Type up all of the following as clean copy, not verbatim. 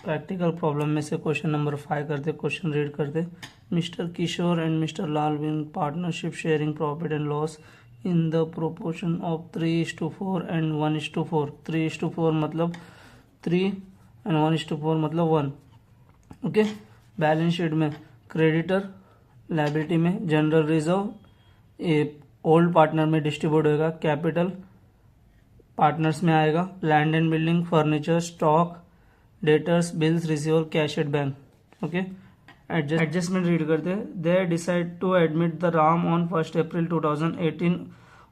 Practical problem में से question number 5 करते, क्वेश्चन रीड करते। Mister Kishore and mister Lal in partnership sharing profit and loss in the proportion of 3:4 and 1:4। 3:4 मतलब 3 and 1:4 मतलब 1। Okay, balance sheet में creditor liability में general reserve old partner में distribute होगा, कैपिटल पार्टनर्स में आएगा, land and building, furniture, stock, debtors, bills, receiver, cash at bank. Okay, adjustment read करते हैं। They decide to admit the Ram on 1 April 2018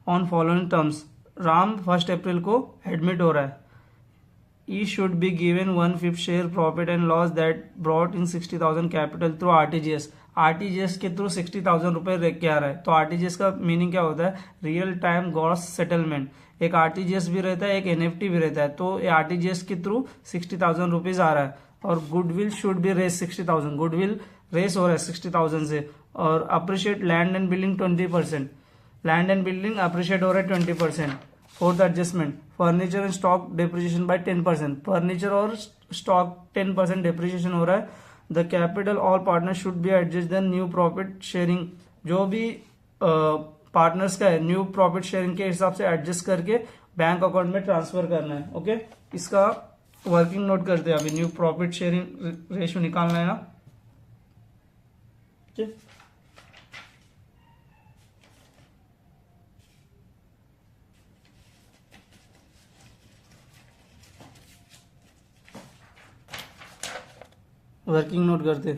on following terms. Ram 1 April को admit हो रहा है। E should be given 1/5 share profit and loss that brought in 60,000 capital through RTGS. RTGS के through 60,000 रुपए रख के आ रहा है। तो आरटीजीएस का मीनिंग क्या होता है? Real time gross settlement. एक आरटीजीएस भी रहता है, एक एनएफटी भी रहता है। तो ये आरटीजीएस के थ्रू 60,000 रुपीज आ रहा है। और goodwill should be raise 60,000, goodwill raise हो रहा है 60,000 से। और appreciate land and building 20%, land and building appreciate हो रहा है 20%। Fourth adjustment, furniture and stock depreciation by 10%। Furniture और स्टॉक 10% डिप्रिसिएशन हो रहा है। The capital all partner should be adjust the new profit sharing. जो भी पार्टनर्स का है न्यू प्रॉफिट शेयरिंग के हिसाब से एडजस्ट करके बैंक अकाउंट में ट्रांसफर करना है। ओके, इसका वर्किंग नोट करते हैं। अभी न्यू प्रॉफिट शेयरिंग रेशियो निकालना है ना। ठीक, वर्किंग नोट करते।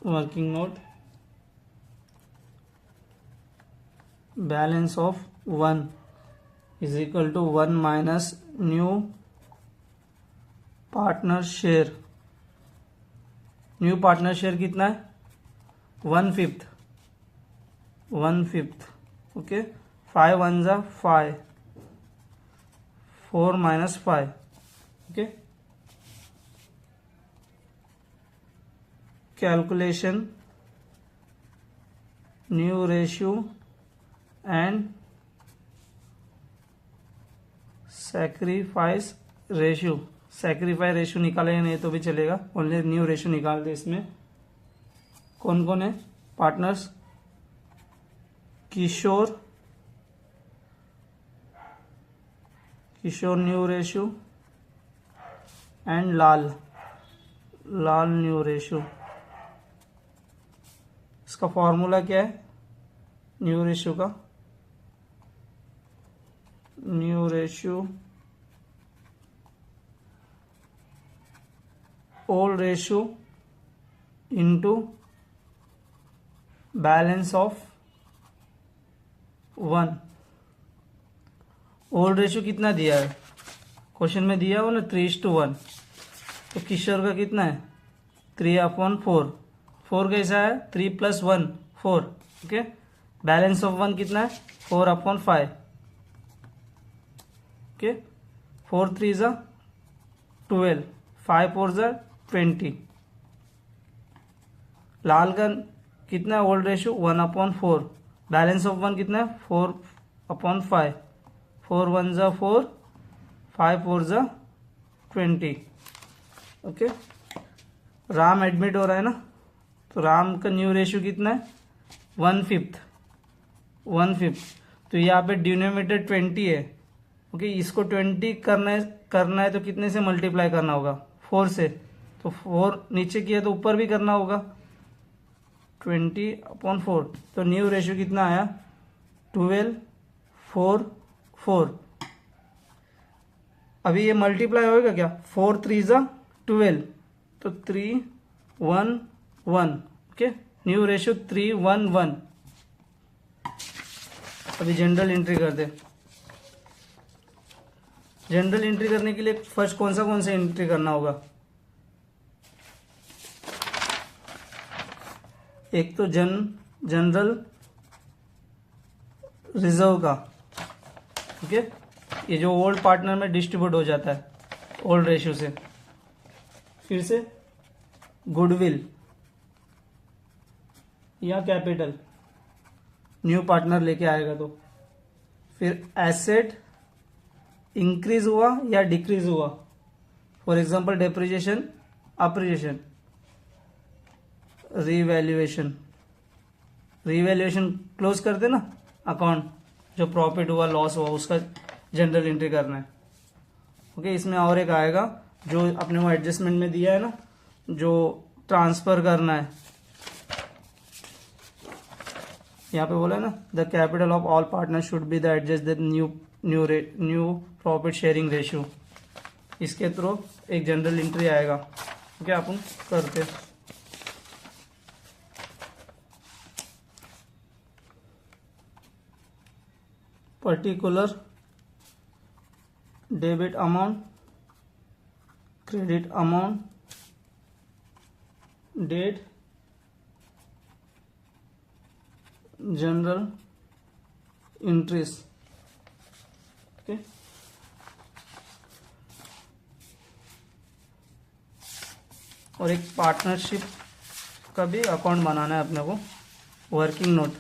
Working note, balance of 1 is equal to 1 minus new partner share. New partner share कितना है? 1/5, 1/5। ओके, 5 1 जा 5, 4 minus 5। Okay, calculation new ratio and sacrifice ratio. Sacrifice ratio निकाले नहीं तो भी चलेगा, ओनली न्यू रेशियो निकाल दे। इसमें कौन कौन है partners? Kishore, Kishore new ratio and Lal, Lal new ratio. इसका फॉर्मूला क्या है न्यू रेशियो का? New ratio old ratio into balance of 1। Old ratio कितना दिया है? क्वेश्चन में दिया हो ना 3:1। तो किशोर का कितना है? 3/4। 4 कैसा है? 3 + 1 4। ओके, बैलेंस ऑफ 1 कितना है? 4/5। ओके, 4 3 जा 12, 5 4 जा 20। लाल का कितना है ओल्ड रेशियो? 1/4। बैलेंस ऑफ 1 कितना है? 4/5। 4 1 जा 4, 5 4 जा 20। ओके, राम एडमिट हो रहा है ना, तो राम का न्यू रेशियो कितना है? 1/5, 1/5। तो यहाँ पे डिनोमिनेटर 20 है। ओके, इसको 20 करना है तो कितने से मल्टीप्लाई करना होगा? 4 से। तो 4 नीचे किया तो ऊपर भी करना होगा, 20/4। तो न्यू रेशियो कितना आया? 12 4 4। अभी ये मल्टीप्लाई होएगा क्या? 4 3 जा 12, तो 3 1 1। Okay, new ratio 3 1 1। अभी जनरल एंट्री कर दे। जनरल एंट्री करने के लिए फर्स्ट कौन सा एंट्री करना होगा? एक तो जनरल रिजर्व का। ओके, ये जो ओल्ड पार्टनर में डिस्ट्रीब्यूट हो जाता है ओल्ड रेशियो से। फिर से गुडविल या कैपिटल न्यू पार्टनर लेके आएगा तो। फिर एसेट इंक्रीज हुआ या डिक्रीज हुआ, for example depreciation, appreciation, revaluation, revaluation close कर देना अकाउंट, जो प्रॉफिट हुआ लॉस हुआ उसका जनरल एंट्री करना है। ओके, इसमें और एक आएगा जो अपने को एडजस्टमेंट में दिया है ना, जो ट्रांसफर करना है, यहाँ पे बोला है ना, the capital of all partner should be the adjust the new profit sharing ratio, इसके थ्रू एक जनरल एंट्री आएगा। ओके, अपन करते particular debit amount, credit amount, date, journal entries. Okay, और एक पार्टनरशिप का भी अकाउंट बनाना है अपने को, working note,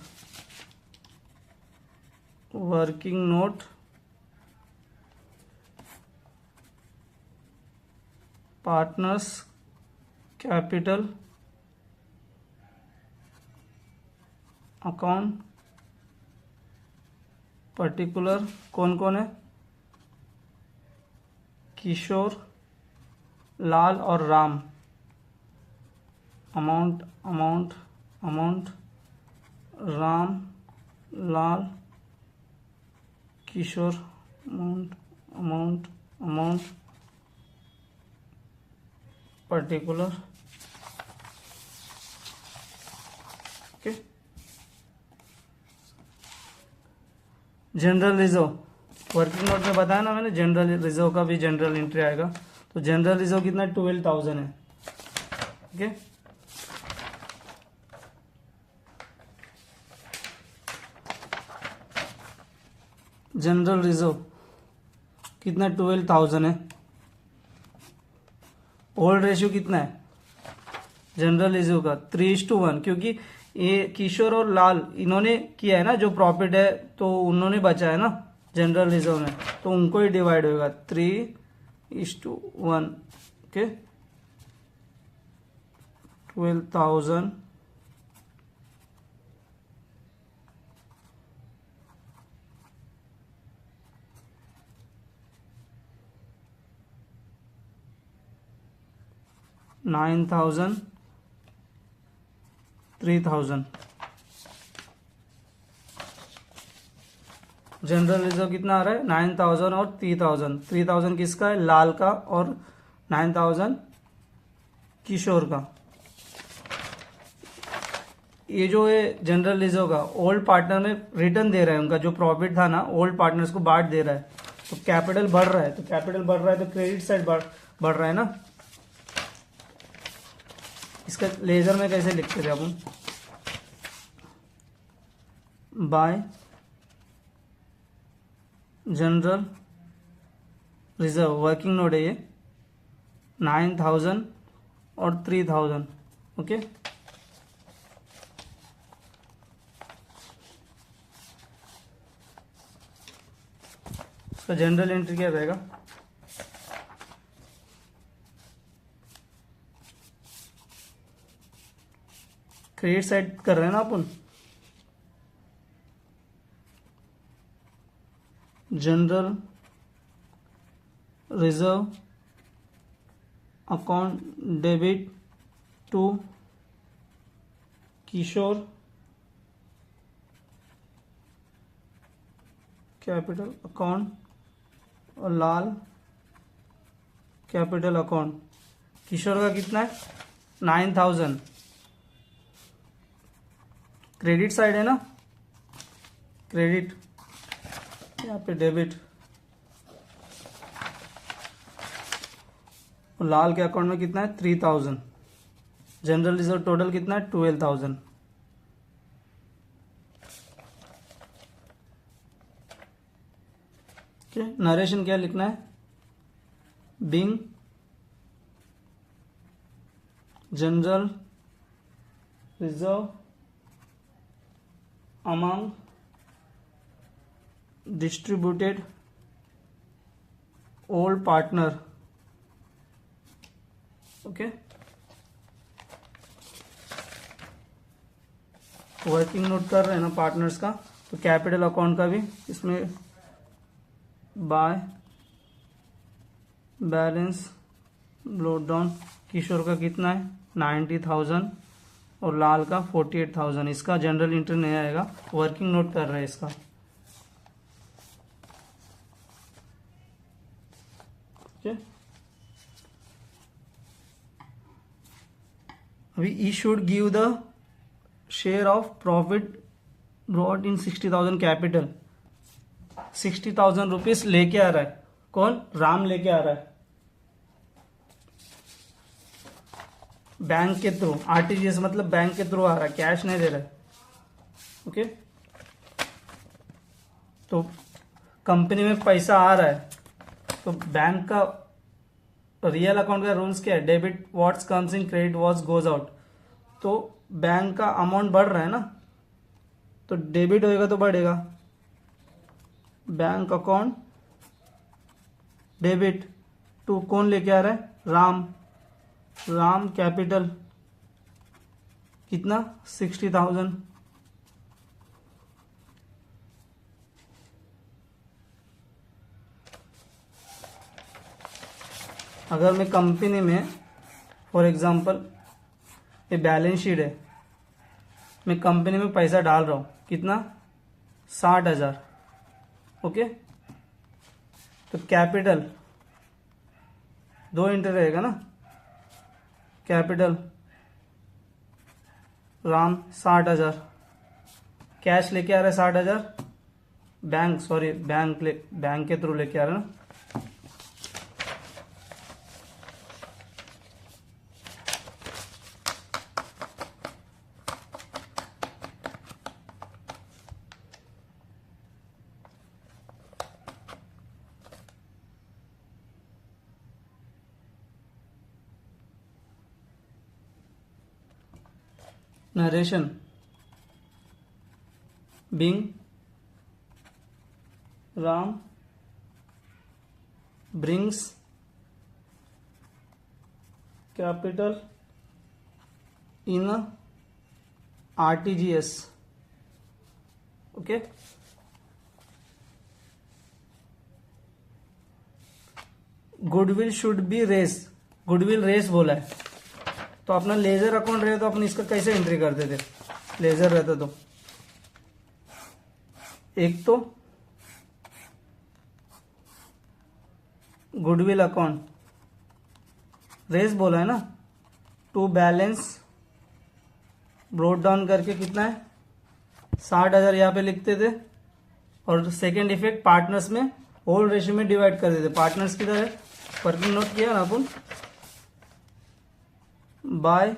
working note, partners capital account, particular कौन कौन है, किशोर, लाल और Ram, amount amount amount, Ram, Lal, Kishore, amount amount amount, particular. Okay, general reserve, working note में बताया ना मैंने, जनरल रिजर्व का भी जनरल एंट्री आएगा। तो जनरल रिजर्व कितना, 12,000 है। ओके, जनरल रिजर्व कितना, 12,000 है। ओल्ड रेशियो कितना है जनरल रिजर्व का, 3:1, क्योंकि ये किशोर और लाल इन्होंने किया है ना जो प्रॉफिट है, तो उन्होंने बचा है ना जनरल रिजर्व में, तो उनको ही डिवाइड होगा 3:1। ओके, 12,000 9,000 3,000। जनरल रिजर्व कितना आ रहा है, 9,000 और 3,000। 3,000 किसका है, लाल का, और 9,000 किशोर का। ये जो है जनरल रिजर्व का ओल्ड पार्टनर में रिटर्न दे रहा है, उनका जो प्रॉफिट था ना ओल्ड पार्टनर्स को बांट दे रहा है, तो कैपिटल बढ़ रहा है, तो कैपिटल बढ़ रहा है तो क्रेडिट साइड बढ़ रहा है ना। इसका लेजर में कैसे लिखते थे अपन, by general reserve, working note है ये, 9,000 और 3,000। ओके, इसका जनरल एंट्री क्या रहेगा, क्रेडिट साइड कर रहे हैं ना अपन, general reserve account debit to Kishore capital account और लाल कैपिटल अकाउंट। किशोर का कितना है, 9,000, क्रेडिट साइड है ना, क्रेडिट, यहाँ पे डेबिट, और लाल के अकाउंट में कितना है, 3,000। जनरल रिजर्व टोटल कितना है, 12,000। ओके, नरेशन क्या लिखना है, being general reserve among distributed old partner, okay. Working note कर रहे हैं ना पार्टनर्स का, तो कैपिटल अकाउंट का भी इसमें बाय बैलेंस ब्लोट डाउन। किशोर का कितना है 90,000 और लाल का 48,000। इसका जनरल एंट्री नहीं आएगा, वर्किंग नोट कर रहे हैं इसका, ओके। अभी E should give the share of profit brought in 60,000 capital. 60,000 rupees लेके आ रहा है कौन, राम लेके आ रहा है बैंक के थ्रू, आरटीजीएस मतलब बैंक के थ्रू आ रहा है, कैश नहीं दे रहा है, ओके। तो कंपनी में पैसा आ रहा है, तो बैंक का रियल अकाउंट का रूल्स क्या है, debit what's comes in, credit what's goes out. तो बैंक का अमाउंट बढ़ रहा है ना, तो डेबिट होएगा तो बढ़ेगा, बैंक अकाउंट डेबिट टू कौन लेके आ रहा है, राम। राम कैपिटल कितना 60,000, अगर मैं कंपनी में फॉर एग्जांपल ये बैलेंस शीट है, मैं कंपनी में पैसा डाल रहा हूं कितना 60,000, ओके। तो कैपिटल दो एंट्री रहेगा ना, कैपिटल राम 60,000, कैश लेके आ रहा है 60,000, बैंक के थ्रू लेके आ रहा है ना, narration being Ram brings capital in a RTGS, okay। Goodwill should be raise, goodwill raise बोला है, तो अपना लेजर अकाउंट रहे तो अपन इसका कैसे एंट्री करते थे, लेजर रहता तो एक तो गुडविल अकाउंट रेस बोला है ना, टू बैलेंस ब्रोट डाउन करके कितना है 60,000 यहाँ पे लिखते थे, और सेकेंड इफेक्ट पार्टनर्स में होल रेशियो में डिवाइड कर देते। पार्टनर्स किधर है, वर्किंग नोट किया ना अपन, बाय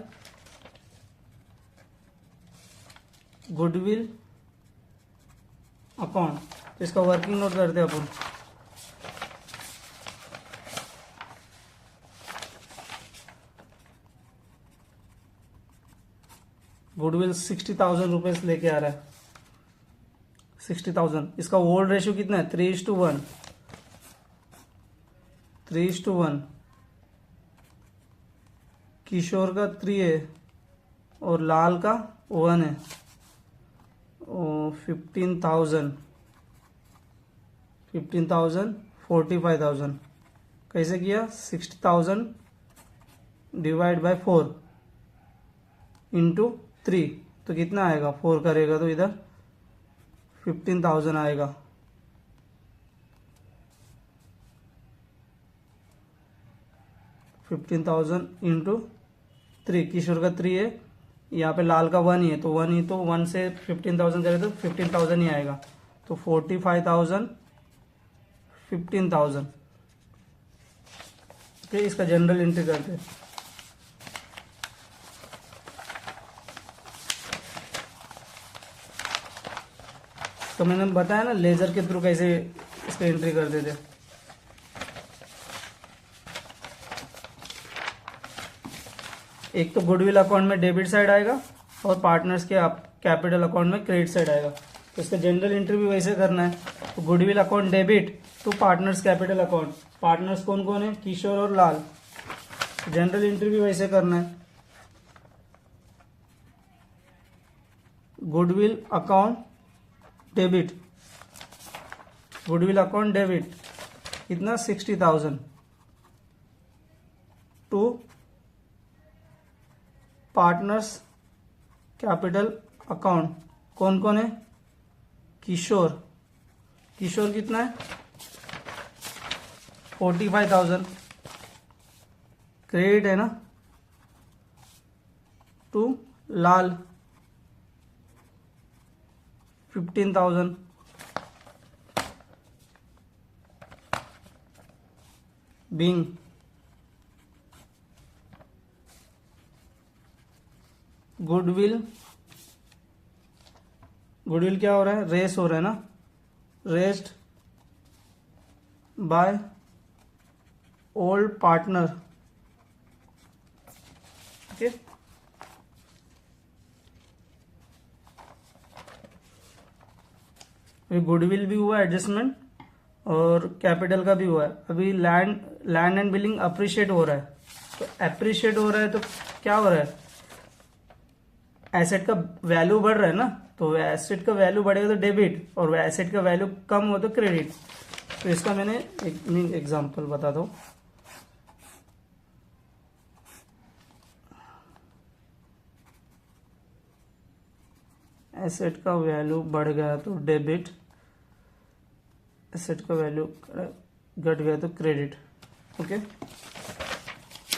गुडविल अकाउंट, तो इसका वर्किंग नोट करते हैं अपन। गुडविल 60,000 रुपीज लेके आ रहा है, 60,000। इसका ओल्ड रेशियो कितना है 3:1, 3:1। किशोर का 3 है और लाल का 1 है, 15,000, 45,000। कैसे किया, 60,000 डिवाइड बाय 4 इंटू 3, तो कितना आएगा 4 करेगा तो इधर 15,000 आएगा। इंटू 3, किशोर का 3 है, यहाँ पे लाल का 1 ही है, तो 1 ही, तो 1 से 15,000 करे तो 15,000 ही आएगा, तो 45,000, 15,000। ठीक, इसका जनरल एंट्री करते हैं। तो मैंने बताया ना लेजर के थ्रू कैसे इसका एंट्री करते थे। एक तो गुडविल अकाउंट में डेबिट साइड आएगा और पार्टनर्स के कैपिटल अकाउंट में क्रेडिट साइड आएगा। तो इसका जनरल एंट्री भी वैसे करना है। तो goodwill account debit to partners capital account. Partners कौन कौन है? किशोर और लाल। जनरल एंट्री भी वैसे करना है। Goodwill account debit, goodwill account debit कितना? 60,000 टू पार्टनर्स कैपिटल अकाउंट। कौन कौन है? किशोर, किशोर कितना है? 45,000 क्रेडिट है ना। To Lal 15,000। Being goodwill, goodwill क्या हो रहा है? रेस हो रहा है ना, raised by old partner. Okay, अभी गुडविल भी हुआ एडजस्टमेंट और कैपिटल का भी हुआ है। अभी लैंड एंड बिलिंग अप्रिशिएट हो रहा है। तो अप्रिशिएट हो रहा है तो क्या हो रहा है? एसेट का वैल्यू बढ़ रहा है ना, तो एसेट का वैल्यू बढ़ेगा तो डेबिट, और एसेट का वैल्यू कम हो तो क्रेडिट। तो इसका मैंने एक एग्जांपल बता दो। एसेट का वैल्यू बढ़ गया तो डेबिट, एसेट का वैल्यू घट गया तो क्रेडिट। ओके,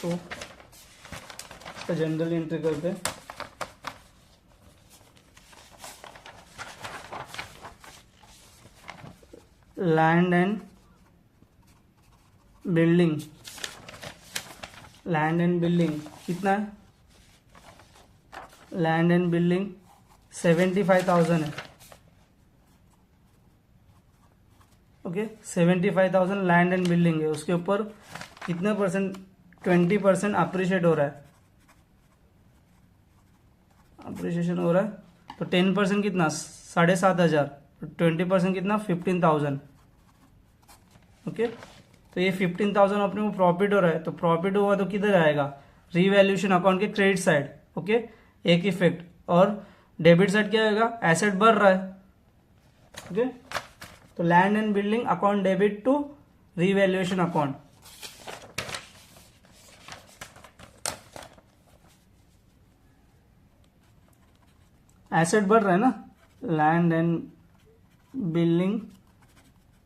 तो जनरल एंट्री करते हैं। Land and building, land and building कितना है? लैंड एंड बिल्डिंग 75,000 है। ओके, 75,000 लैंड एंड बिल्डिंग है। उसके ऊपर कितने परसेंट? 20% अप्रिशिएट हो रहा है, अप्रिशिएशन हो रहा है। तो 10% कितना? 7,500। 20% कितना? 15,000। ओके, तो ये 15,000 अपने को प्रॉफिट हो रहा है। तो प्रॉफिट हुआ तो किधर आएगा? रीवैल्यूएशन अकाउंट के क्रेडिट साइड। ओके, एक इफेक्ट। और डेबिट साइड क्या आएगा? एसेट बढ़ रहा है। ओके, तो land and building account debit to revaluation account. Asset बढ़ रहा है ना, land and building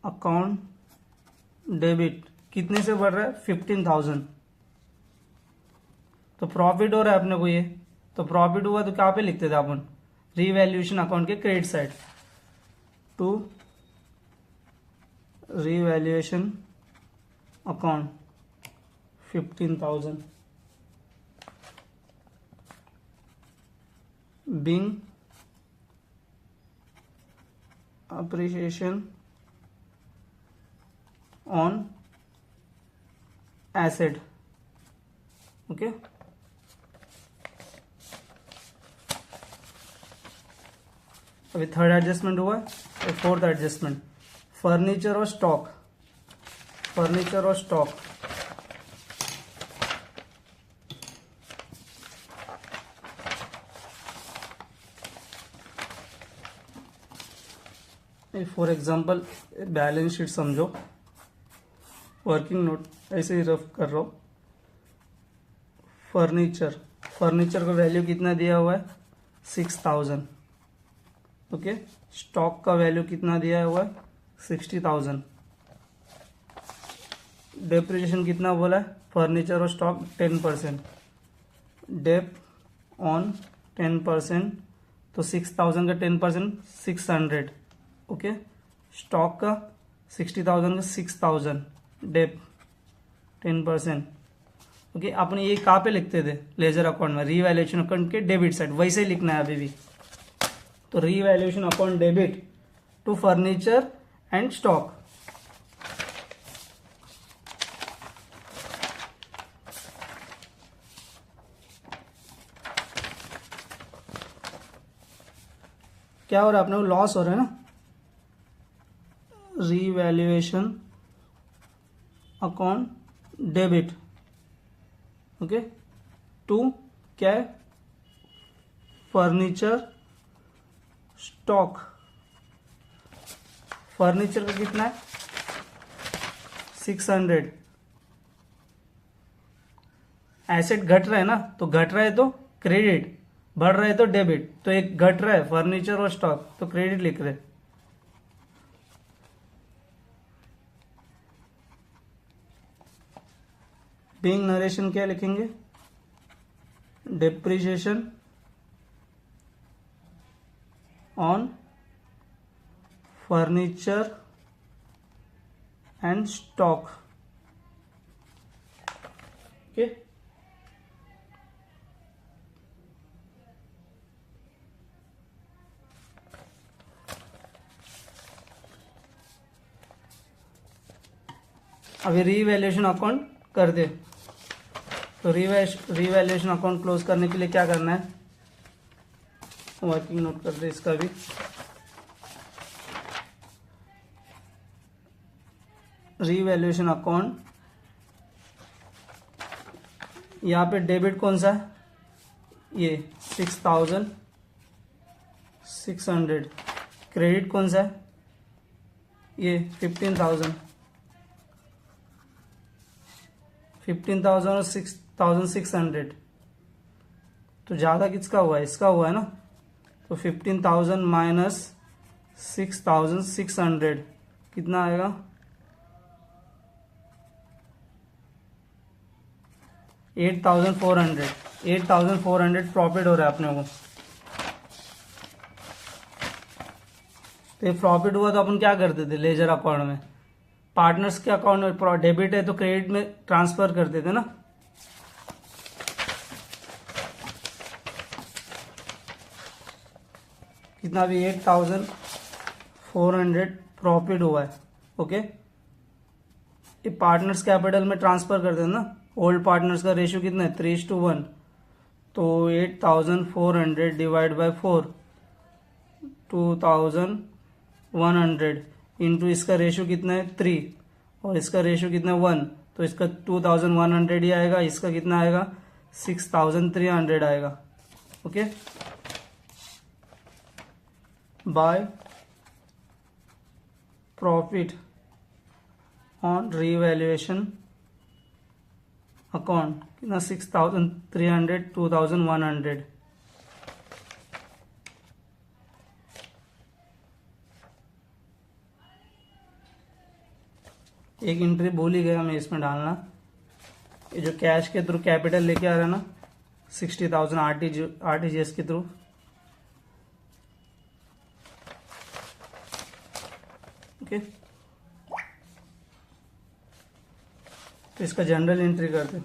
account debit कितने से बढ़ रहा है? 15,000। तो प्रॉफिट हो रहा है अपने को ये। तो प्रॉफिट हुआ तो क्या पे लिखते थे अपन? रीवैल्यूएशन अकाउंट के credit side to revaluation account 15,000 being appreciation on asset। Okay, अभी थर्ड एडजस्टमेंट हुआ है। फोर्थ एडजस्टमेंट, फर्नीचर और स्टॉक, फर्नीचर और stock. For example balance sheet समझो, वर्किंग नोट ऐसे ही रफ कर रहा हूं। फर्नीचर, फर्नीचर का वैल्यू कितना दिया हुआ है? 6,000। ओके, स्टॉक का वैल्यू कितना दिया हुआ है? 60,000। डेप्रिसिएशन कितना बोला है? फर्नीचर और स्टॉक 10%। डेप ऑन 10%, तो 6,000 का 10% 600। ओके, स्टॉक का 60,000 का 6,000, डेप 10%। ओके, आपने ये कहाँ पे लिखते थे? लेजर अकाउंट में, रीवैल्यूएशन अकाउंट के डेबिट साइड। वैसे ही लिखना है अभी भी। तो revaluation account debit to furniture and stock. क्या हो रहा है? अपने को लॉस हो रहा है ना, revaluation account debit, okay, to क्या है, फर्नीचर स्टॉक। फर्नीचर का कितना है, 600। एसेट घट रहा है ना, तो घट रहा है तो क्रेडिट, बढ़ रहा है तो डेबिट। तो एक घट रहा है फर्नीचर और स्टॉक, तो क्रेडिट लिख रहे। बीइंग नरेशन क्या लिखेंगे, depreciation on furniture and stock, okay. अभी रीवैल्यूएशन अकाउंट कर दे, तो रीवैल्यूएशन अकाउंट क्लोज करने के लिए क्या करना है, वर्किंग नोट कर दे इसका भी। रीवैल्यूएशन अकाउंट, यहाँ पे डेबिट कौन सा है, ये 6600। क्रेडिट कौन सा है, ये 15,000 और 6,600। तो ज़्यादा किसका हुआ है, इसका हुआ है ना। तो 15,000 माइनस 6,600 कितना आएगा, 8,400। 8,400 प्रॉफिट हो रहा है अपने को। तो ये प्रॉफिट हुआ तो अपन क्या करते थे, लेजर अकाउंट में, पार्टनर्स के अकाउंट में डेबिट है तो क्रेडिट में ट्रांसफर करते थे ना। कितना भी 8,400 प्रॉफिट हुआ है, ओके। ये पार्टनर्स कैपिटल में ट्रांसफर करते हैं ना। ओल्ड पार्टनर्स का रेशियो कितना है, 3:1। तो 8,400 डिवाइड बाय 4, 2,100 इंटू इसका रेशियो कितना है 3 और इसका रेशियो कितना है 1, तो इसका 2,100 ही आएगा, इसका कितना आएगा 6,300 आएगा, okay. By profit on revaluation account कितना 6,300, 2,100। एक एंट्री भूल ही गया मैं इसमें डालना, ये जो कैश के थ्रू कैपिटल लेके आ रहा है ना 60,000 आरटीजीएस के थ्रू, ओके। तो इसका जनरल एंट्री करते,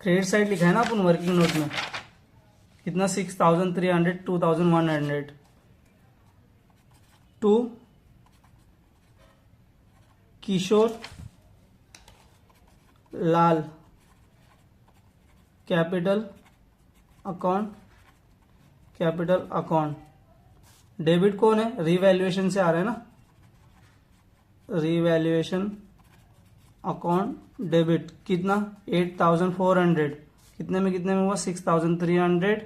क्रेडिट साइड लिखा है ना अपन वर्किंग नोट में, कितना 6,300, 2,100 to Kishore Lal capital account. Debit कौन है, रीवैल्यूएशन से आ रहा है ना, रीवैल्यूएशन अकाउंट डेबिट कितना 8,400, कितने में हुआ 6,300,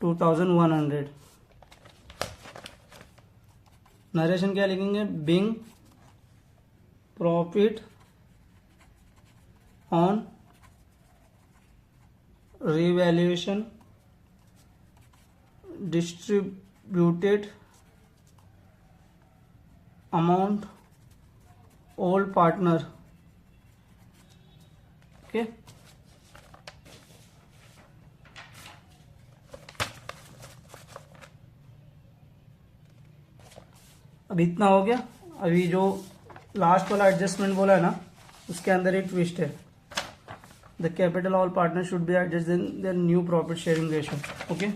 2,100। नरेशन क्या लिखेंगे, being profit on revaluation distributed amount all partner, okay। अब इतना हो गया। अभी जो लास्ट वाला एडजस्टमेंट बोला है ना, उसके अंदर एक ट्विस्ट है, the capital all partners should be adjusted in their new profit sharing ratio, okay।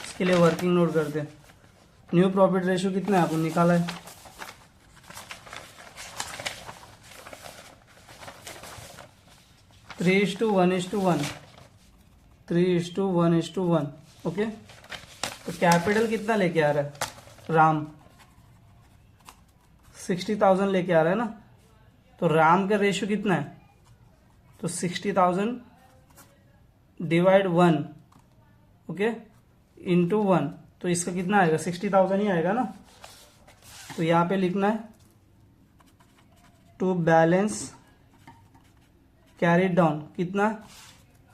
इसके लिए वर्किंग नोट करते हैं। न्यू प्रॉफिट रेशियो कितना है अपन निकाला है 3:1:1, 3:1:1। ओके, तो कैपिटल कितना लेके आ रहा है राम? 60,000 लेके आ रहा है ना, तो राम का रेशियो कितना है? तो 60,000 डिवाइड 1, ओके, इंटू 1, तो इसका कितना आएगा? 60,000 ही आएगा ना। तो यहाँ पे लिखना है टू बैलेंस कैरी डाउन, कितना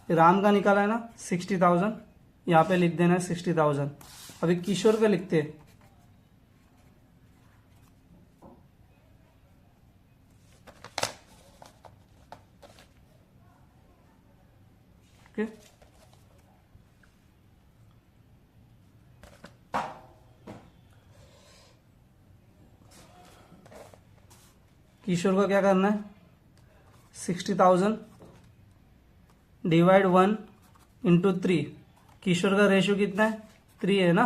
राम का निकाला है ना 60,000, यहाँ पे लिख देना है 60,000। अभी किशोर का लिखते हैं, ओके, किशोर का क्या करना है? 60,000 डिवाइड 1 इंटू 3। किशोर का रेशियो कितना है? 3 है ना,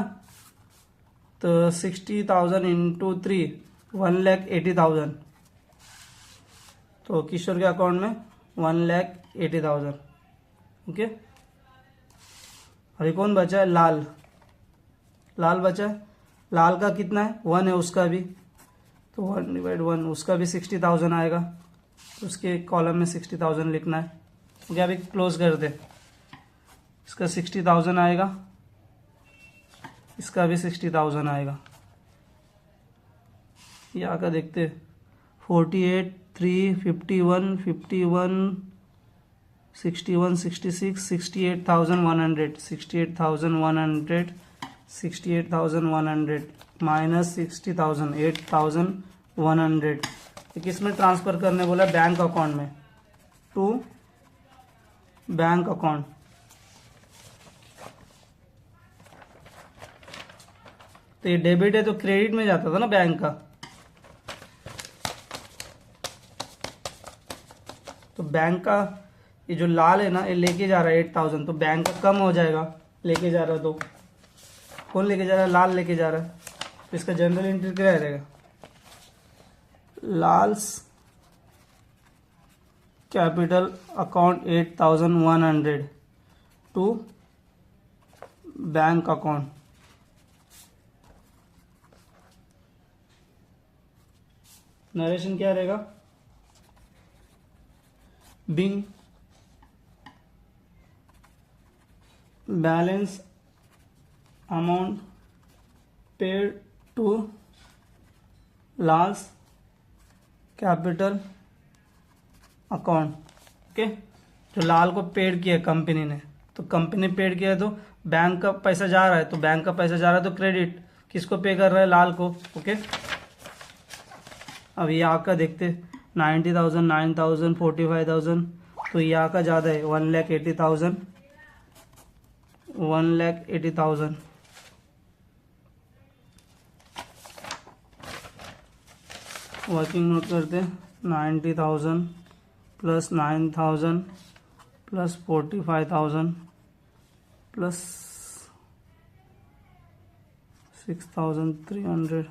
तो 60,000 इंटू 3 1,80,000। तो किशोर के अकाउंट में 1,80,000। ओके, अभी कौन बचा है? लाल, लाल बचा है। लाल का कितना है? 1 है उसका भी, तो 1 डिवाइड 1, उसका भी 60,000 आएगा, तो उसके कॉलम में 60,000 लिखना है। ओके, अभी क्लोज कर दे। इसका 60,000 आएगा, इसका भी 60,000 आएगा। यहाँ का देखते 48, 3, 51, 51, 61, 66, 68,100, 68,100, 68,100 माइनस 60,000, 8,100। किस में ट्रांसफर करने बोला? बैंक अकाउंट में, टू बैंक अकाउंट। तो ये डेबिट है तो क्रेडिट में जाता था ना बैंक का, तो बैंक का ये जो लाल है ना, ये लेके जा रहा है 8,000, तो बैंक का कम हो जाएगा, लेके जा रहा है। तो कौन लेके जा रहा है? लाल लेके जा रहा है, तो इसका जनरल एंट्री क्या रहेगा? Lal's capital account 8,100 to bank account. Narration क्या रहेगा? Being balance amount paid to Lal's capital account. Okay, जो लाल को पेड किया कंपनी ने, तो कंपनी पेड किया है तो बैंक का पैसा जा रहा है, तो बैंक का पैसा जा रहा है तो क्रेडिट किसको पे कर रहा है? लाल को। ओके, अब यहाँ का देखते 90,000, 9,000, 45,000, तो यहाँ का ज़्यादा है 1,80,000, 1,80,000। वर्किंग नोट करते 90,000 प्लस 9,000 प्लस 45,000 प्लस 6,300,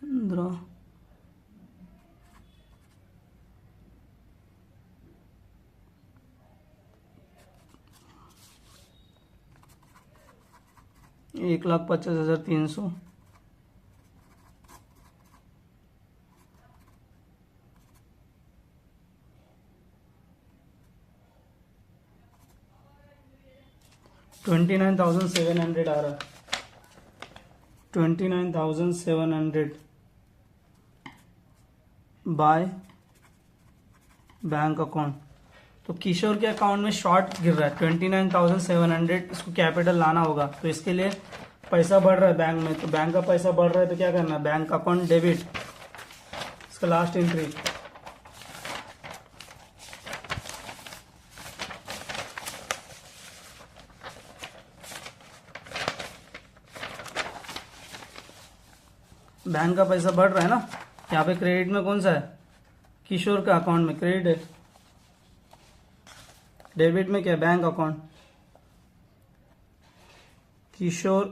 15, 1,50,300, 29,700 आ रहा है, 29,700 बाय बैंक अकाउंट। तो किशोर के अकाउंट में शॉर्ट गिर रहा है 29,700, इसको कैपिटल लाना होगा, तो इसके लिए पैसा बढ़ रहा है बैंक में, तो बैंक का पैसा बढ़ रहा है तो क्या करना है? बैंक अकाउंट डेबिट, इसका लास्ट एंट्री बैंक का पैसा बढ़ रहा है ना। यहाँ पे क्रेडिट में कौन सा है? किशोर का अकाउंट में क्रेडिट है, डेबिट में क्या? Bank account. Kishore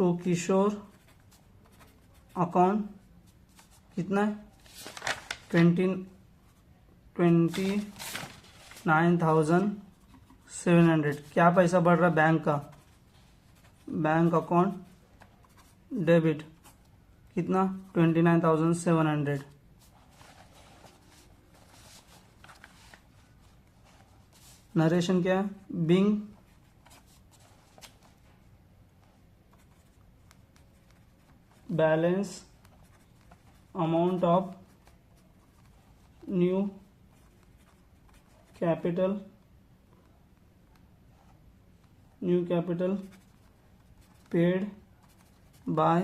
to Kishore account कितना है 29,700। क्या पैसा बढ़ रहा है बैंक का, बैंक अकाउंट डेबिट कितना 29,700। नरेशन क्या है, being balance amount of new capital paid by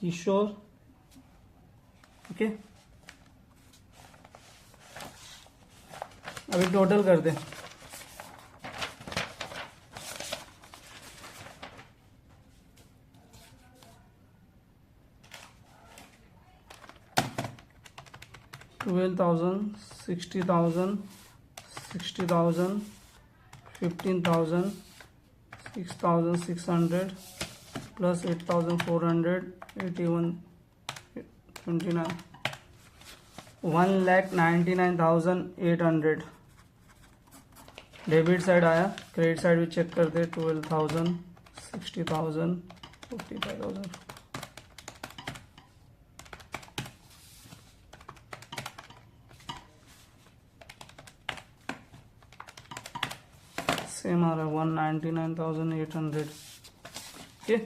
Kishore. Okay, अभी टोटल कर दे। $12,000, $60,000, $60,000, $15,000, $6,600 plus $8,400, 81, 29, $1,99,800। डेबिट साइड आया, क्रेडिट साइड भी चेक कर दे। 12,000, 60,000, 55,000। सेम आ रहा है 1,99,800। ओके।